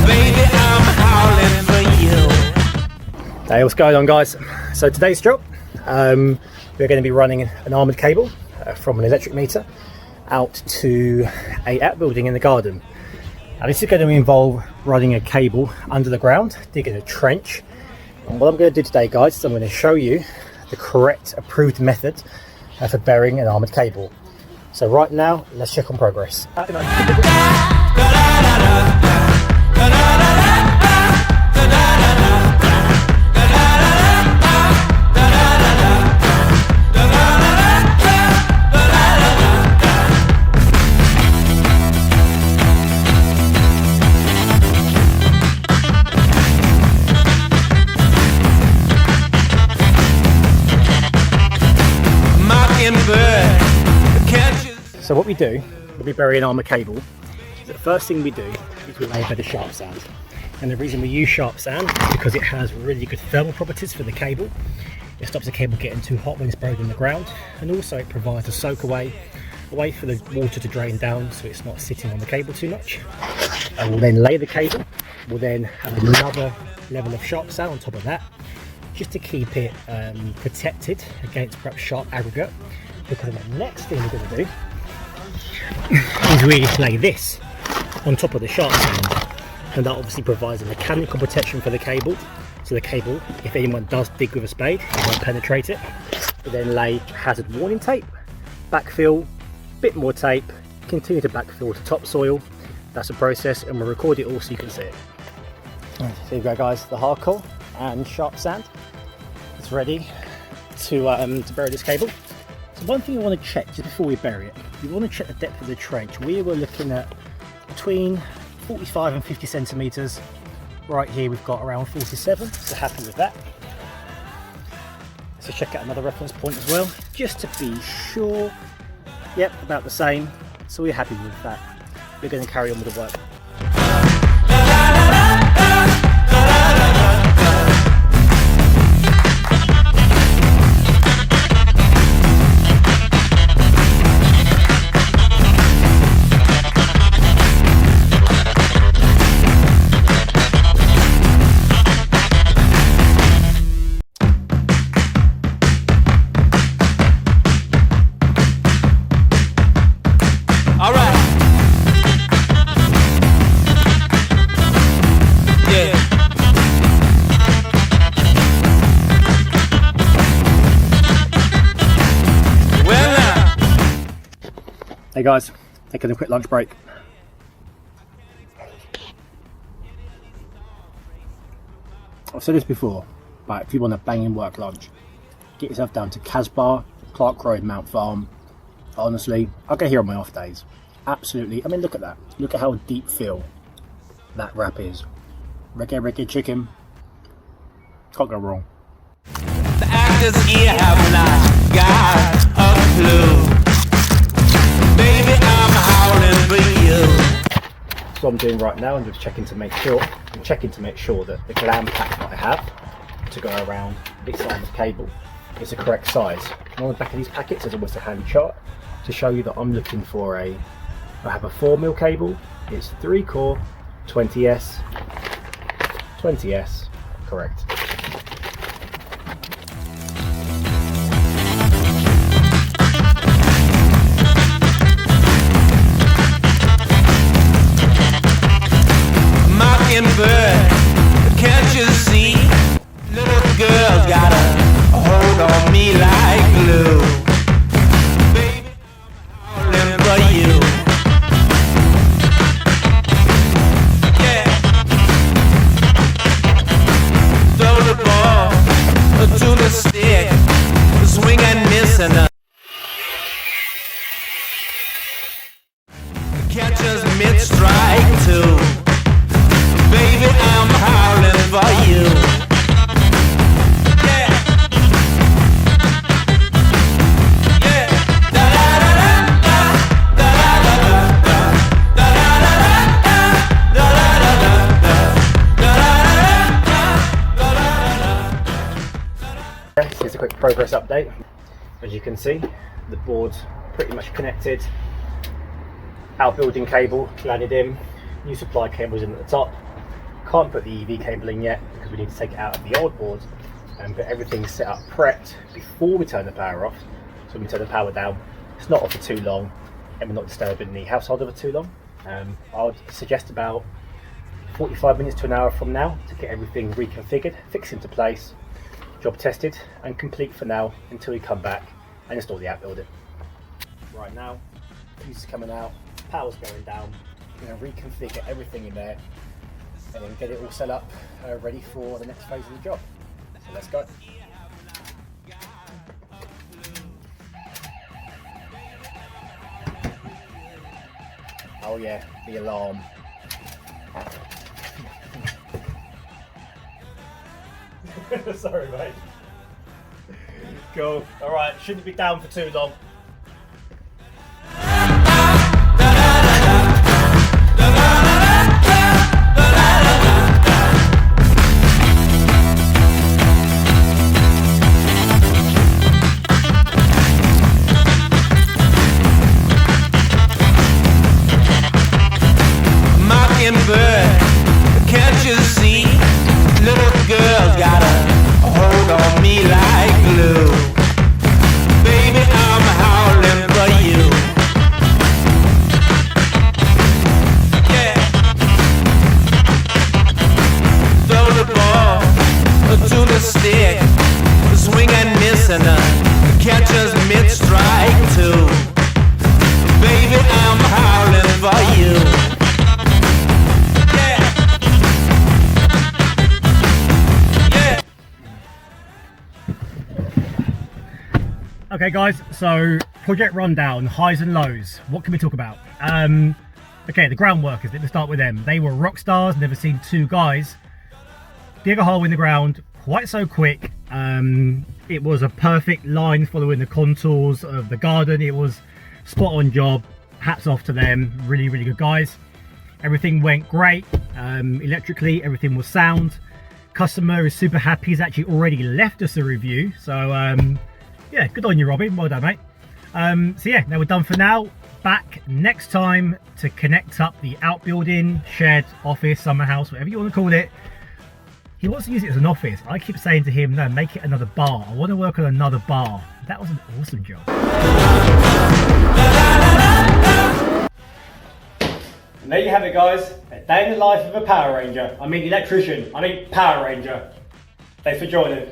Baby, I'm howling for you. Hey, what's going on, guys? So today's job, we're going to be running an armoured cable from an electric meter out to a outbuilding in the garden. Now this is going to involve running a cable under the ground, digging a trench. And what I'm going to do today, guys, is I'm going to show you the correct approved method for burying an armoured cable. So right now, let's check on progress. So what we do when we bury an armoured cable, the first thing we do is we lay a bit of sharp sand. And the reason we use sharp sand is because it has really good thermal properties for the cable. It stops the cable getting too hot when it's buried in the ground, and also it provides a soak away for the water to drain down, so it's not sitting on the cable too much. And we'll then lay the cable. We'll then have another level of sharp sand on top of that, just to keep it protected against perhaps sharp aggregate. Because the next thing we're going to do is we lay this on top of the sharp sand, and that obviously provides a mechanical protection for the cable, so the cable, if anyone does dig with a spade, it won't penetrate it. We then lay hazard warning tape, backfill, bit more tape, continue to backfill to topsoil. That's the process, and we'll record it all so you can see it. There you go, guys, the hardcore and sharp sand. It's ready to bury this cable. So one thing you want to check just before we bury it, you want to check the depth of the trench. We were looking at between 45 and 50 centimetres. Right here we've got around 47, so happy with that. So check out another reference point as well, just to be sure. Yep, about the same, so we're happy with that. We're going to carry on with the work. Hey guys, taking a quick lunch break. I've said this before, but if you want a banging work lunch, get yourself down to Casbar, Clark Road, Mount Farm. Honestly, I'll go here on my off days. Absolutely, I mean, look at that. Look at how deep fill that wrap is. Reggae chicken. Can't go wrong. The actors here have not got a clue. Baby, I'm howling for you. So what I'm doing right now, I'm just checking to make sure that the glam pack that I have to go around this arm of cable is the correct size. And on the back of these packets there's almost a handy chart to show you that I'm looking for I have a 4mm cable. It's 3 core, 20S, correct. Bird, can't you see? Little girl got a hold on me like glue. Baby, I'm howling for you. Yeah. Throw the ball to the stick, swing and miss, and catches mid-strike too. Baby, I'm howling for you. Yeah. Yeah. Da da da da da da da da da da da. This is a quick progress update. As you can see, the board's pretty much connected. Outbuilding cable landed in. New supply cables in at the top. Can't put the EV cable in yet because we need to take it out of the old board and get everything set up, prepped before we turn the power off. So when we turn the power down, it's not off for too long and we're not disturbing the household for too long. I would suggest about 45 minutes to an hour from now to get everything reconfigured, fixed into place, job tested and complete for now until we come back and install the outbuilding. Right now, fuse is coming out, power's going down. We're going to reconfigure everything in there and then get it all set up, ready for the next phase of the job. So let's go. Oh yeah, the alarm. Sorry mate. Cool. Alright, shouldn't be down for too long. Can't you see? Little girl's got a hold on me like glue. Baby, I'm howling for you. Yeah. Throw the ball to the stick, swing and miss and catch us mid-strike too. Baby, I'm howling for you. Okay guys, so project rundown, highs and lows. What can we talk about? Okay, the ground workers, let's start with them. They were rock stars, never seen two guys dig a hole in the ground quite so quick. It was a perfect line following the contours of the garden. It was spot on job, hats off to them, really, really good guys. Everything went great, electrically, everything was sound. Customer is super happy, he's actually already left us a review, so yeah, good on you, Robin. Well done, mate. So yeah, now we're done for now. Back next time to connect up the outbuilding, shed, office, summer house, whatever you want to call it. He wants to use it as an office. I keep saying to him, no, make it another bar. I want to work on another bar. That was an awesome job. And there you have it, guys. A day in the life of a Power Ranger. I mean electrician. I mean Power Ranger. Thanks for joining.